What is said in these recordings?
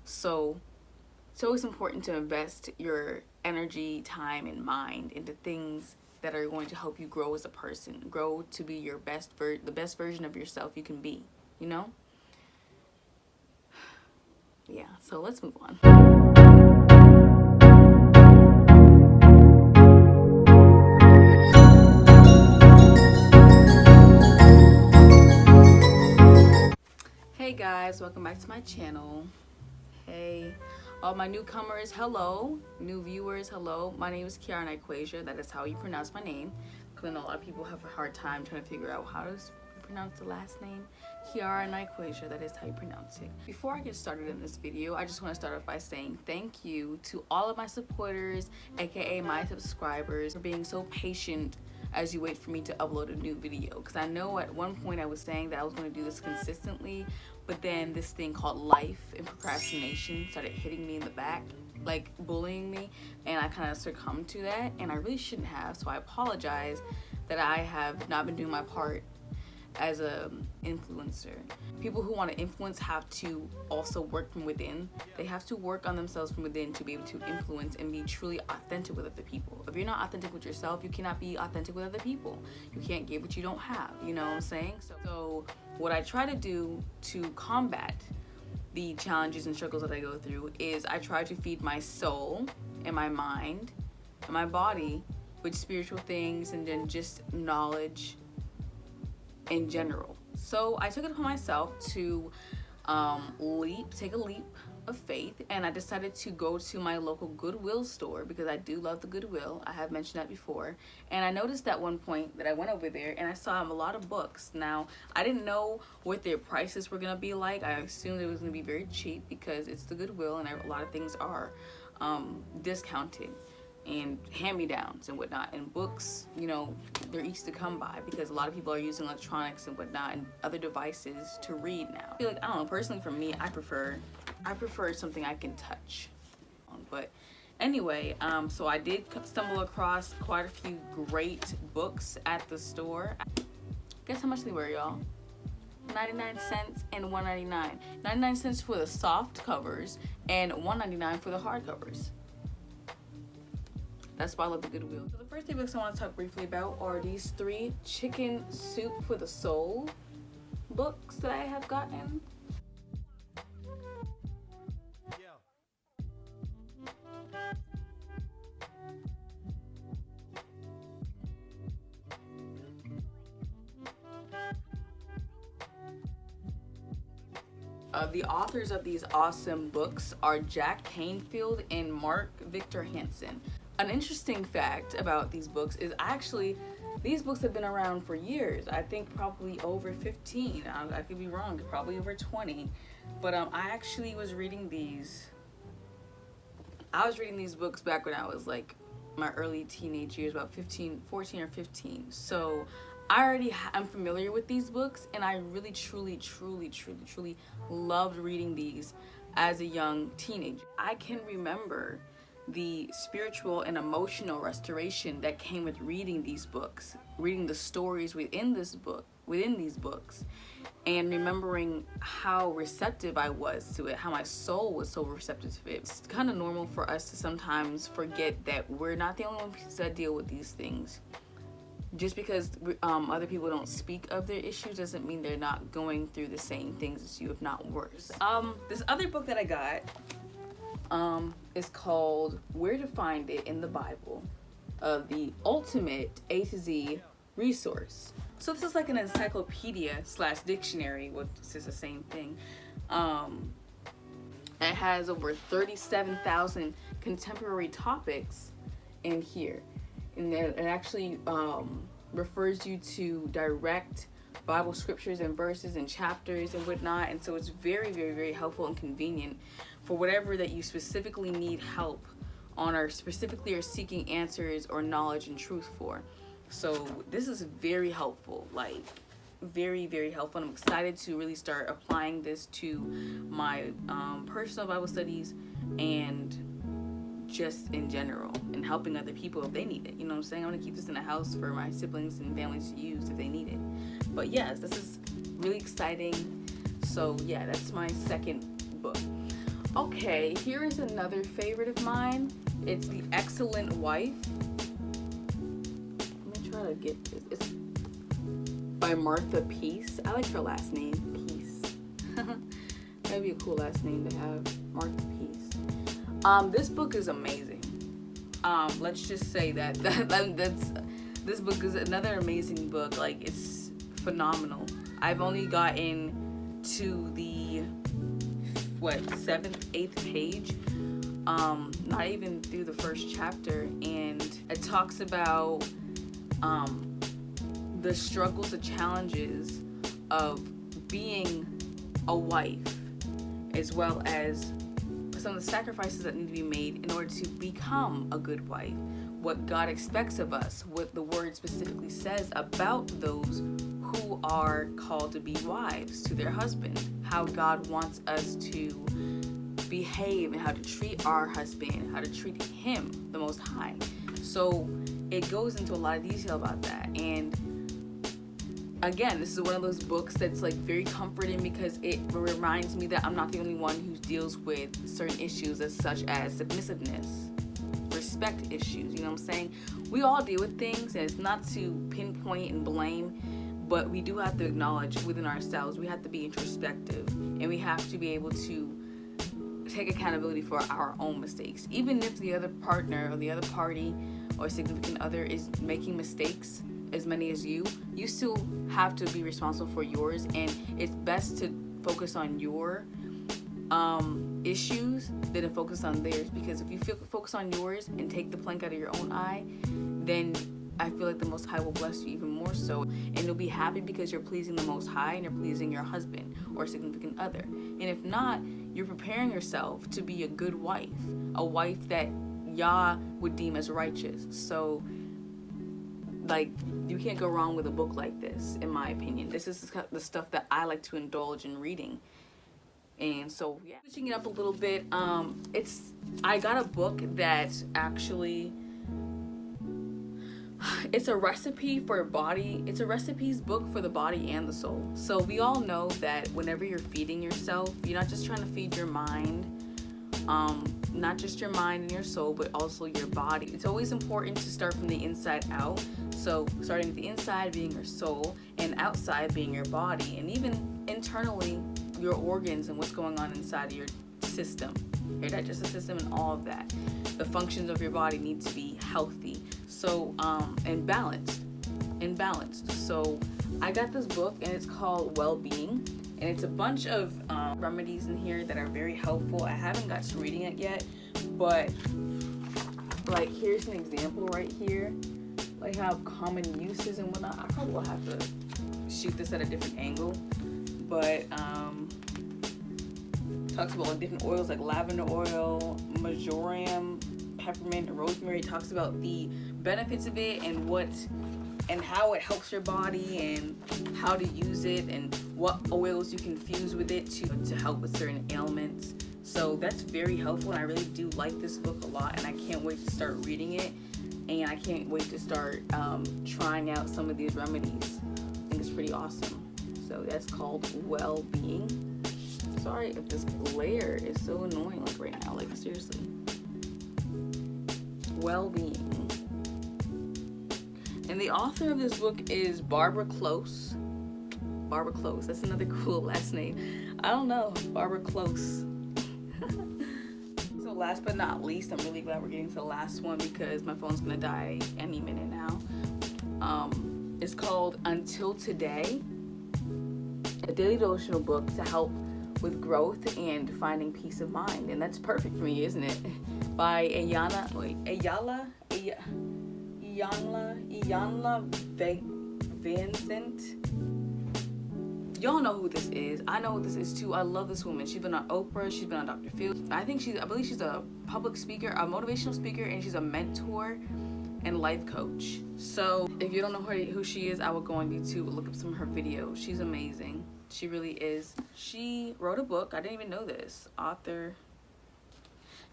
So it's always important to invest your energy, time, and mind into things that are going to help you grow as a person, grow to be your the best version of yourself you can be, you know? Yeah, so let's move on. Hey guys, welcome back to my channel. Hey, all my newcomers, hello. New viewers, hello. My name is Kiara Nyquasia. That is how you pronounce my name. Because I know a lot of people have a hard time trying to figure out how to pronounce the last name. Kiara Nyquasia, that is how you pronounce it. Before I get started in this video, I just want to start off by saying thank you to all of my supporters, aka my subscribers, for being so patient as you wait for me to upload a new video. Because I know at one point I was saying that I was going to do this consistently, but then this thing called life and procrastination started hitting me in the back, like bullying me, and I kind of succumbed to that, and I really shouldn't have. So I apologize that I have not been doing my part as a influencer. People who want to influence have to also work from within. They have to work on themselves from within to be able to influence and be truly authentic with other people. If you're not authentic with yourself, you cannot be authentic with other people. You can't give what you don't have, you know what I'm saying? So what I try to do to combat the challenges and struggles that I go through is I try to feed my soul and my mind and my body with spiritual things and then just knowledge in general. So I took it upon myself to take a leap of faith, and I decided to go to my local Goodwill store because I do love the Goodwill. I have mentioned that before, and I noticed at one point that I went over there and I saw a lot of books. Now I didn't know what their prices were gonna be like. I assumed it was gonna be very cheap because it's the Goodwill and a lot of things are discounted and hand-me-downs and whatnot, and books, you know, they're easy to come by because a lot of people are using electronics and whatnot and other devices to read now. I feel like, I don't know, personally for me, I prefer something I can touch. But anyway, so I did stumble across quite a few great books at the store. Guess how much they were, y'all? 99 cents and $1.99. 99 cents for the soft covers and $1.99 for the hard covers. That's why I love the Goodwill. So the first three books I want to talk briefly about are these three Chicken Soup for the Soul books that I have gotten. The authors of these awesome books are Jack Canfield and Mark Victor Hansen. An interesting fact about these books is these books have been around for years. I think probably over 15. I could be wrong, probably over 20. But I actually was reading these. I was reading these books back when I was like my early teenage years, about 14 or 15. So I'm familiar with these books, and I really, truly loved reading these as a young teenager. I can remember the spiritual and emotional restoration that came with reading these books, reading the stories within these books, and remembering how receptive I was to it, how my soul was so receptive to it. It's kind of normal for us to sometimes forget that we're not the only ones that deal with these things. Just because other people don't speak of their issues doesn't mean they're not going through the same things as you, if not worse. This other book that I got is called Where to Find It in the Bible, the ultimate A to Z resource. So this is like an encyclopedia / dictionary, which is the same thing. It has over 37,000 contemporary topics in here, and it actually refers you to direct Bible scriptures and verses and chapters and whatnot, and so it's very helpful and convenient for whatever that you specifically need help on, or specifically are seeking answers or knowledge and truth for. So this is very helpful, like very helpful, and I'm excited to really start applying this to my personal Bible studies and just in general, and helping other people if they need it. You know what I'm saying? I'm gonna keep this in the house for my siblings and families to use if they need it. But yes, this is really exciting. So yeah, that's my second book. Okay, here is another favorite of mine. It's The Excellent Wife. Let me try to get this. It's by Martha Peace. I like her last name, Peace. That'd be a cool last name to have, Martha Peace. This book is amazing. Let's just say that's this book is another amazing book. Like, it's phenomenal. I've only gotten to the 7th, 8th page, not even through the first chapter, and it talks about the struggles, the challenges of being a wife, as well as some of the sacrifices that need to be made in order to become a good wife, what God expects of us, what the word specifically says about those who are called to be wives to their husband, how God wants us to behave and how to treat our husband, how to treat him, the Most High. So it goes into a lot of detail about that. And again, this is one of those books that's like very comforting because it reminds me that I'm not the only one who deals with certain issues as such as submissiveness, respect issues, you know what I'm saying? We all deal with things, and it's not to pinpoint and blame, but we do have to acknowledge within ourselves, we have to be introspective, and we have to be able to take accountability for our own mistakes. Even if the other partner or the other party or significant other is making mistakes, as many as you still have to be responsible for yours, and it's best to focus on your issues than to focus on theirs, because if you focus on yours and take the plank out of your own eye, then I feel like the Most High will bless you even more so, and you'll be happy because you're pleasing the Most High and you're pleasing your husband or significant other. And if not, you're preparing yourself to be a good wife, a wife that Yah would deem as righteous. So, like, you can't go wrong with a book like this, in my opinion. This is the stuff that I like to indulge in reading. And so, yeah, switching it up a little bit, I got a book that actually, it's a recipe for body. It's a recipes book for the body and the soul. So we all know that whenever you're feeding yourself, you're not just trying to feed your mind, not just your mind and your soul, but also your body. It's always important to start from the inside out. So starting with the inside being your soul, and outside being your body, and even internally your organs and what's going on inside of your system, your digestive system, and all of that. The functions of your body need to be healthy, so and balanced. So I got this book, and it's called Well-Being, and it's a bunch of remedies in here that are very helpful. I haven't got to reading it yet, but like, here's an example right here, like how common uses and whatnot. I probably will have to shoot this at a different angle, but talks about like different oils like lavender oil, marjoram, peppermint, and rosemary. It talks about the benefits of it and how it helps your body and how to use it and what oils you can fuse with it to help with certain ailments. So that's very helpful, and I really do like this book a lot, and I can't wait to start reading it, and I can't wait to start trying out some of these remedies. I think it's pretty awesome. So that's called Well-Being. Sorry if this glare is so annoying, like right now, like seriously. Well-Being. And the author of this book is Barbara Close. Barbara Close, that's another cool last name. I don't know, Barbara Close. So last but not least, I'm really glad we're getting to the last one because my phone's gonna die any minute now. It's called Until Today, a daily devotional book to help with growth and finding peace of mind. And that's perfect for me, isn't it? By Iyanla Vincent. Y'all know who this is. I know who this is too. I love this woman. She's been on Oprah. She's been on Dr. Phil. I believe she's a public speaker, a motivational speaker, and she's a mentor and life coach. So if you don't know who she is, I would go on YouTube, look up some of her videos. She's amazing. She really is. She wrote a book. I didn't even know this. Author.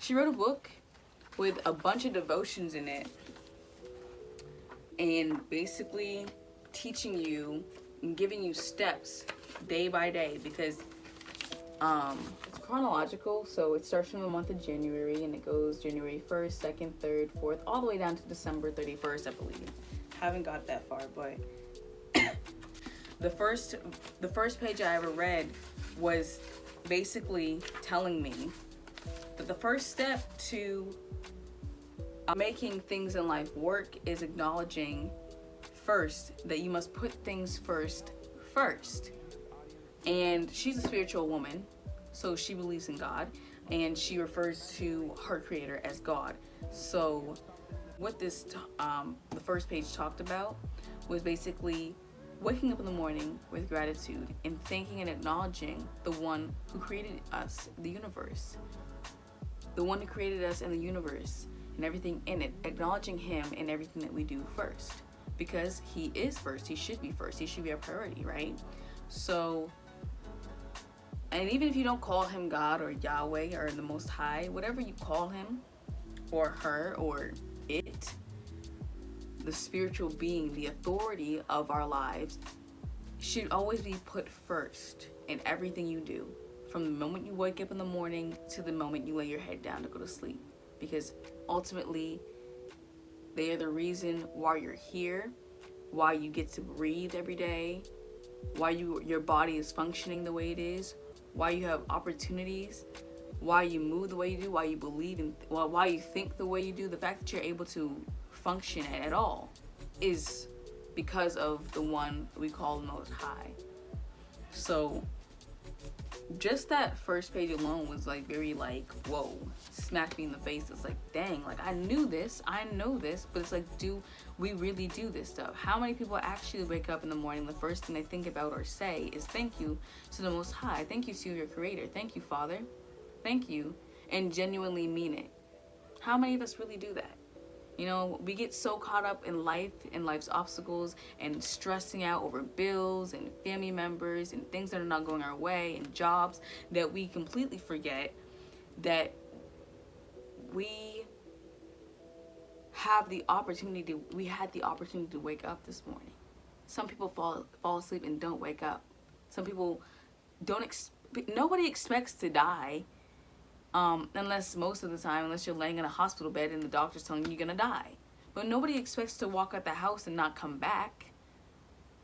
She wrote a book with a bunch of devotions in it, and basically teaching you and giving you steps day by day, because It's chronological, so it starts from the month of January and it goes January 1st, 2nd, 3rd, 4th, all the way down to December 31st, I believe. Haven't got that far, but the first page I ever read was basically telling me that the first step to making things in life work is acknowledging first that you must put things first. And she's a spiritual woman, so she believes in God, and she refers to her creator as God. So what this the first page talked about was basically waking up in the morning with gratitude and thanking and acknowledging the one who created us, the universe, the one who created us and the universe and everything in it, acknowledging him in everything that we do first, because he is first. He should be first. He should be our priority, right? So, and even if you don't call him God or Yahweh or the Most High, whatever you call him or her or it, the spiritual being, the authority of our lives, should always be put first in everything you do, from the moment you wake up in the morning to the moment you lay your head down to go to sleep, because ultimately they are the reason why you're here, why you get to breathe every day, why your body is functioning the way it is, why you have opportunities, why you move the way you do, why you believe in, why you think the way you do. The fact that you're able to function at all is because of the one we call the Most High. So just that first page alone was like very like, whoa, smacked me in the face. It's like, dang, like I know this, but it's like, do we really do this stuff? How many people actually wake up in the morning, the first thing they think about or say is thank you to the Most High, thank you to your creator, thank you, Father, thank you, and genuinely mean it? How many of us really do that? You know, we get so caught up in life and life's obstacles and stressing out over bills and family members and things that are not going our way and jobs that we completely forget that we had the opportunity to wake up this morning. Some people fall asleep and don't wake up. Some people nobody expects to die. Unless most of the time, unless you're laying in a hospital bed and the doctor's telling you you're gonna die. But nobody expects to walk out the house and not come back.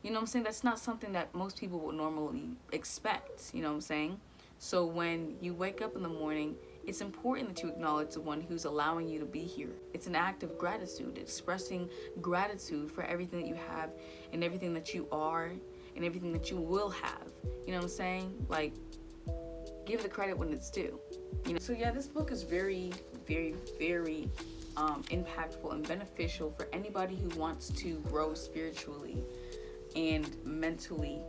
You know what I'm saying? That's not something that most people would normally expect. You know what I'm saying? So when you wake up in the morning, it's important that you acknowledge the one who's allowing you to be here. It's an act of gratitude, expressing gratitude for everything that you have and everything that you are and everything that you will have. You know what I'm saying? Like, give the credit when it's due. You know, so yeah, this book is very, very, very impactful and beneficial for anybody who wants to grow spiritually and mentally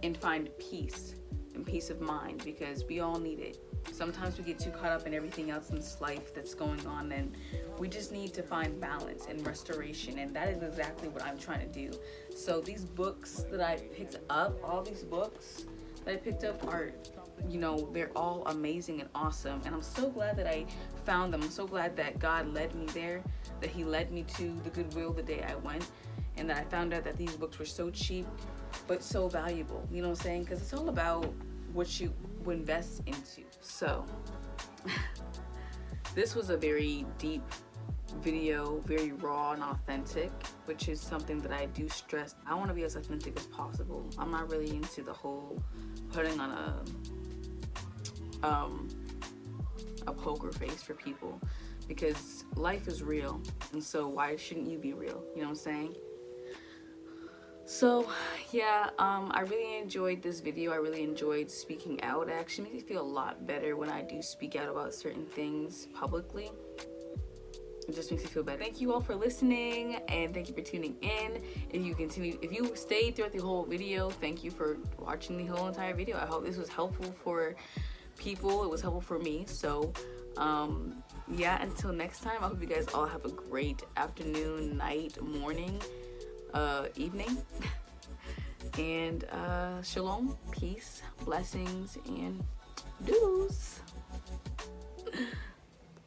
and find peace and peace of mind, because we all need it. Sometimes we get too caught up in everything else in this life that's going on, and we just need to find balance and restoration, and that is exactly what I'm trying to do. So these books that I picked up, all these books that I picked up are, you know, they're all amazing and awesome, and I'm so glad that I found them. I'm so glad that God led me there, that he led me to the Goodwill the day I went, and that I found out that these books were so cheap but so valuable. You know what I'm saying? Because it's all about what you invest into. So this was a very deep video, very raw and authentic, which is something that I do stress. I want to be as authentic as possible. I'm not really into the whole putting on a poker face for people, because life is real, and so why shouldn't you be real? You know what I'm saying? So yeah, I really enjoyed this video. I really enjoyed speaking out. It actually makes me feel a lot better when I do speak out about certain things publicly. It just makes me feel better. Thank you all for listening, and thank you for tuning in. If you stayed throughout the whole video, thank you for watching the whole entire video. I hope this was helpful for people. It was helpful for me. So yeah, until next time, I hope you guys all have a great afternoon, night, morning, evening, and shalom, peace, blessings, and doodles.